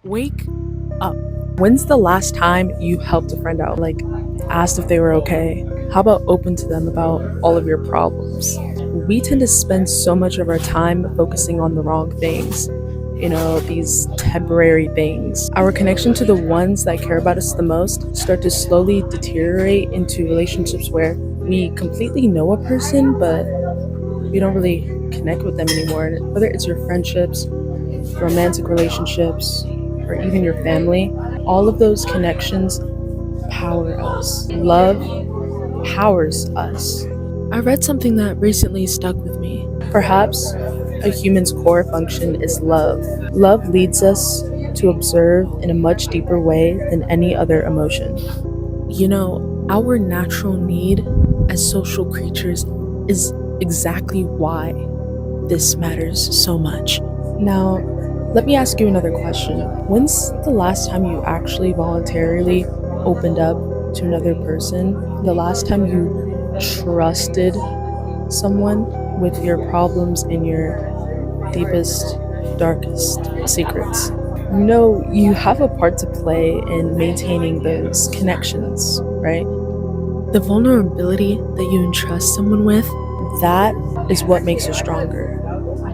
Wake up. When's the last time you helped a friend out? Like, asked if they were okay? How about open to them about all of your problems? We tend to spend so much of our time focusing on the wrong things, these temporary things. Our connection to the ones that care about us the most start to slowly deteriorate into relationships where we completely know a person, but we don't really connect with them anymore. And whether it's your friendships, romantic relationships, or even your family, all of those connections power us. Love powers us. I read something that recently stuck with me. Perhaps a human's core function is love. Love leads us to observe in a much deeper way than any other emotion. Our natural need as social creatures is exactly why this matters so much. Now, let me ask you another question. When's the last time you actually voluntarily opened up to another person? The last time you trusted someone with your problems and your deepest, darkest secrets? You have a part to play in maintaining those connections, right? The vulnerability that you entrust someone with, that is what makes us stronger.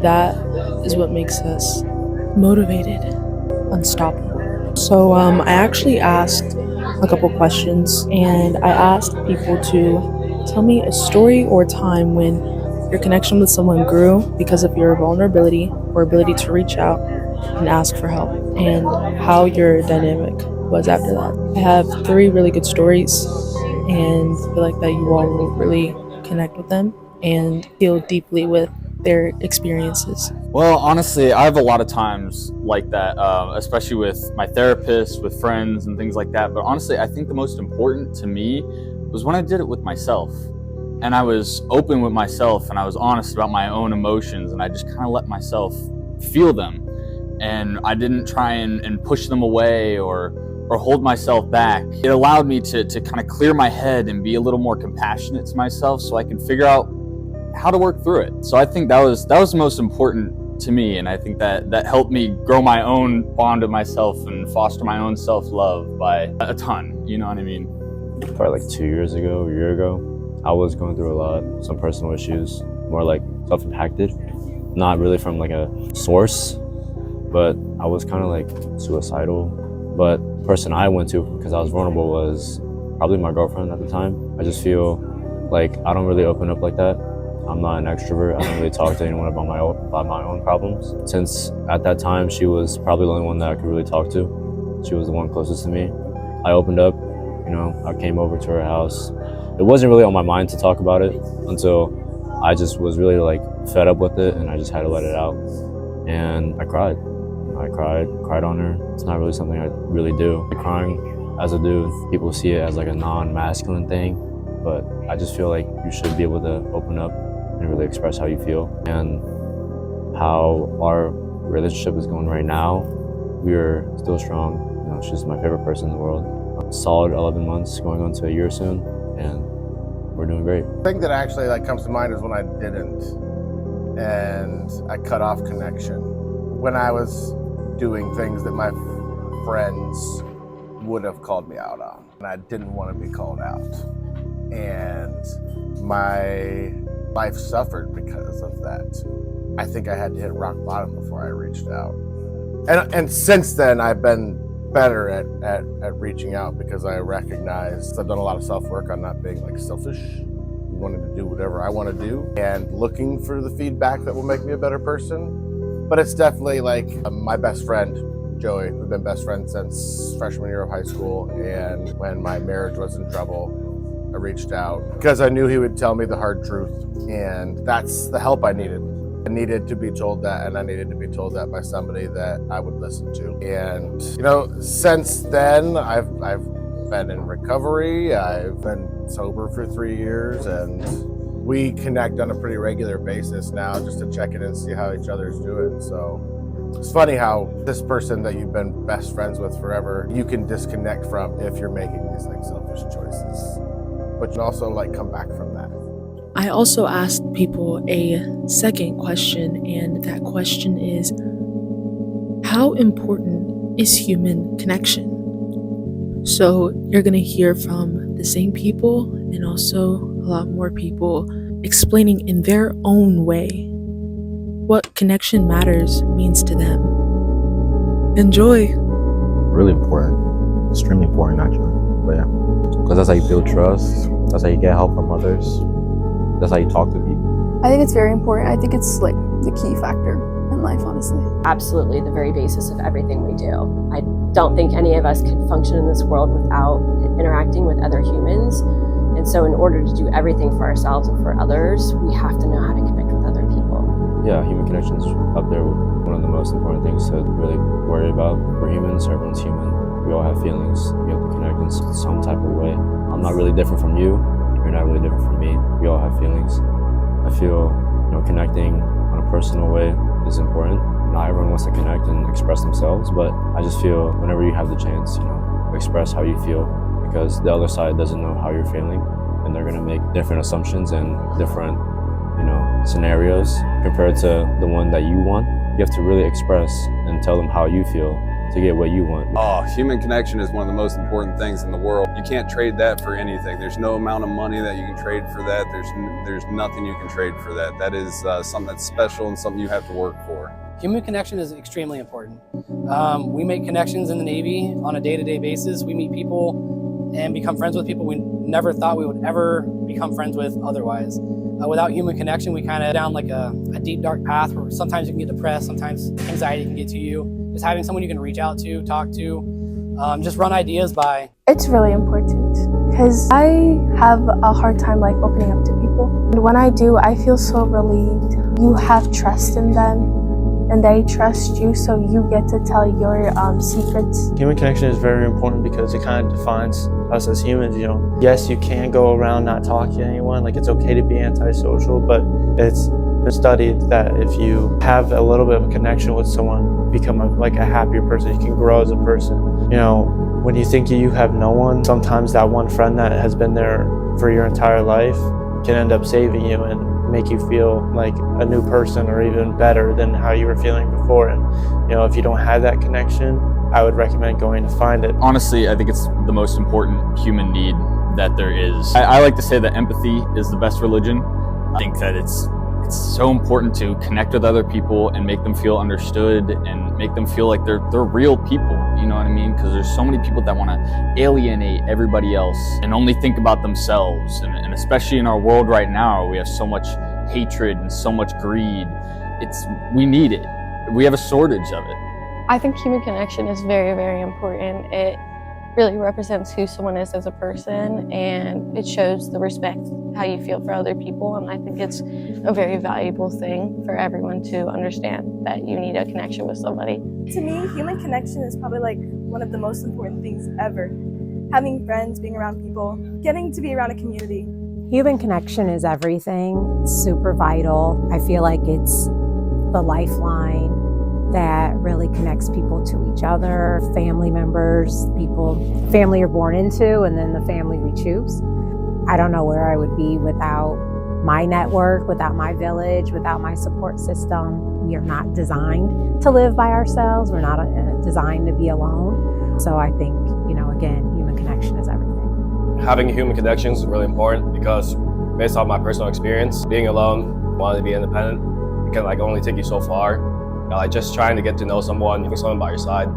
That is what makes us motivated, unstoppable. So I actually asked a couple questions, and I asked people to tell me a story or time when your connection with someone grew because of your vulnerability or ability to reach out and ask for help, and how your dynamic was after that. I have three really good stories, and I feel like that you all will really connect with them and feel deeply with their experiences. Well, honestly, I have a lot of times like that, especially with my therapist, with friends, and things like that. But honestly, I think the most important to me was when I did it with myself. And I was open with myself and I was honest about my own emotions and I just kind of let myself feel them. And I didn't try and push them away or hold myself back. It allowed me to kind of clear my head and be a little more compassionate to myself so I can figure out how to work through it. So I think that was the most important to me, and I think that helped me grow my own bond with myself and foster my own self-love by a ton. You know what I mean? Probably like 2 years ago, a year ago, I was going through a lot, some personal issues, more like self-impacted, not really from like a source, but I was kind of like suicidal. But the person I went to, because I was vulnerable, was probably my girlfriend at the time. I just feel like I don't really open up like that. I'm not an extrovert. I don't really talk to anyone about my own problems. Since at that time, she was probably the only one that I could really talk to. She was the one closest to me. I opened up, I came over to her house. It wasn't really on my mind to talk about it until I just was really like fed up with it and I just had to let it out. And I cried. I cried on her. It's not really something I really do. Crying as a dude, people see it as like a non-masculine thing, but I just feel like you should be able to open up and really express how you feel. And how our relationship is going right now, we're still strong. She's my favorite person in the world. Solid 11 months, going on to a year soon, and we're doing great. The thing that actually comes to mind is when I didn't, and I cut off connection. When I was doing things that my friends would have called me out on, and I didn't want to be called out. And my life suffered because of that. I think I had to hit rock bottom before I reached out. And since then, I've been better at reaching out because I recognize I've done a lot of self-work on not being like selfish, wanting to do whatever I want to do, and looking for the feedback that will make me a better person. But it's definitely like my best friend, Joey. We've been best friends since freshman year of high school, and when my marriage was in trouble, I reached out because I knew he would tell me the hard truth, and that's the help I needed. I needed to be told that, and I needed to be told that by somebody that I would listen to. And since then, I've been in recovery. I've been sober for 3 years, and we connect on a pretty regular basis now just to check in and see how each other's doing. So it's funny how this person that you've been best friends with forever, you can disconnect from if you're making these like selfish choices. But you can also come back from that. I also asked people a second question, and that question is, how important is human connection. So you're going to hear from the same people and also a lot more people explaining in their own way what connection matters means to them. Enjoy! Really important, extremely important actually, but yeah. Because that's how you build trust, that's how you get help from others, that's how you talk to people. I think it's very important. I think it's like the key factor in life, honestly. Absolutely the very basis of everything we do. I don't think any of us could function in this world without interacting with other humans. And so in order to do everything for ourselves and for others, we have to know how to connect with other people. Yeah, human connections up there with one of the most important things to really worry about. We're humans, everyone's human. We all have feelings. We have to connect in some type of way. I'm not really different from you. You're not really different from me. We all have feelings. I feel, connecting on a personal way is important. Not everyone wants to connect and express themselves, but I just feel whenever you have the chance, express how you feel, because the other side doesn't know how you're feeling, and they're gonna make different assumptions and different, scenarios compared to the one that you want. You have to really express and tell them how you feel to get what you want. Oh, human connection is one of the most important things in the world. You can't trade that for anything. There's no amount of money that you can trade for that. There's nothing you can trade for that. That is something that's special and something you have to work for. Human connection is extremely important. We make connections in the Navy on a day-to-day basis. We meet people and become friends with people we never thought we would ever become friends with otherwise. Without human connection, we kind of down like a deep, dark path where sometimes you can get depressed, sometimes anxiety can get to you. Just having someone you can reach out to, talk to, just run ideas by. It's really important because I have a hard time like opening up to people. And when I do, I feel so relieved. You have trust in them and they trust you, so you get to tell your secrets. Human connection is very important because it kind of defines us as humans. Yes, you can go around not talking to anyone, like it's okay to be antisocial, but it's been studied that if you have a little bit of a connection with someone, you become a happier person. You can grow as a person. When you think you have no one, sometimes that one friend that has been there for your entire life can end up saving you and make you feel like a new person or even better than how you were feeling before. And if you don't have that connection, I would recommend going to find it. Honestly, I think it's the most important human need that there is. I like to say that empathy is the best religion. I think that it's so important to connect with other people and make them feel understood and make them feel like they're real people, you know what I mean? Because there's so many people that want to alienate everybody else and only think about themselves. And especially in our world right now, we have so much hatred and so much greed. We need it. We have a shortage of it. I think human connection is very, very important. It really represents who someone is as a person, and it shows the respect, how you feel for other people. And I think it's a very valuable thing for everyone to understand that you need a connection with somebody. To me, human connection is probably like one of the most important things ever. Having friends, being around people, getting to be around a community. Human connection is everything. It's super vital. I feel like it's the lifeline that really connects people to each other, family members, family you're born into, and then the family we choose. I don't know where I would be without my network, without my village, without my support system. We are not designed to live by ourselves. We're not designed to be alone. So I think, again, human connection is everything. Having human connections is really important because based off my personal experience, being alone, wanting to be independent, it can only take you so far. Just trying to get to know someone, having someone by your side,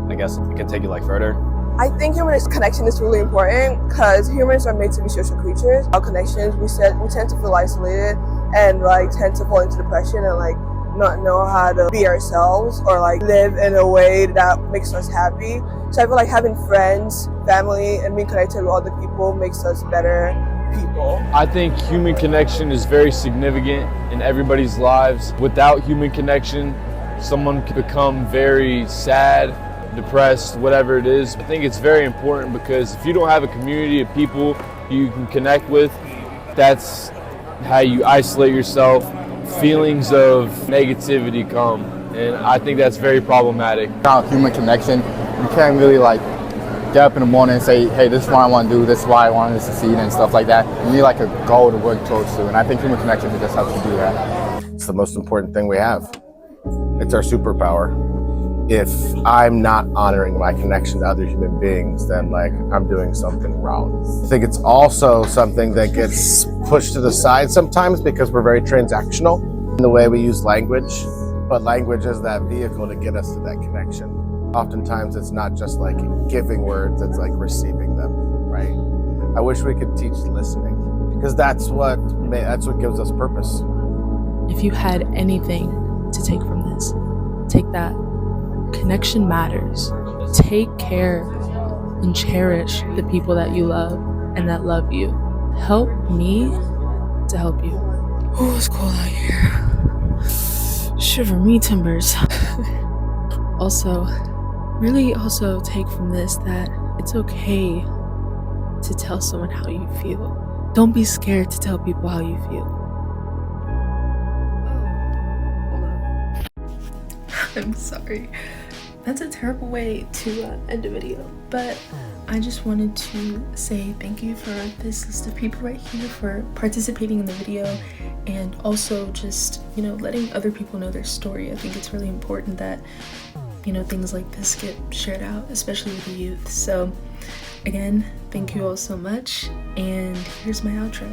I guess it can take you further. I think human connection is really important because humans are made to be social creatures. Without connections, we tend to feel isolated and tend to fall into depression and not know how to be ourselves or live in a way that makes us happy. So I feel like having friends, family, and being connected with other people makes us better people. I think human connection is very significant in everybody's lives. Without human connection, someone can become very sad, depressed, whatever it is. I think it's very important because if you don't have a community of people you can connect with, that's how you isolate yourself. Feelings of negativity come, and I think that's very problematic. Without human connection, you can't really get up in the morning and say, hey, this is what I want to do, this is why I want to succeed and stuff like that. You need a goal to work towards to, and I think human connection just helps you do that. It's the most important thing we have. It's our superpower. if I'm not honoring my connection to other human beings, then like I'm doing something wrong. I think it's also something that gets pushed to the side sometimes because we're very transactional in the way we use language, but language is that vehicle to get us to that connection. Oftentimes it's not just like giving words, it's like receiving them, right? I wish we could teach listening because that's what gives us purpose. If you had anything to take from this, take that. Connection matters. Take care and cherish the people that you love and that love you. Help me to help you. Oh, it's cold out here. Shiver me timbers. Also take from this that it's okay to tell someone how you feel. Don't be scared to tell people how you feel. I'm sorry. That's a terrible way to end a video, but I just wanted to say thank you for this list of people right here for participating in the video and also just, letting other people know their story. I think it's really important that, things like this get shared out, especially with the youth. So again, thank you all so much, and here's my outro.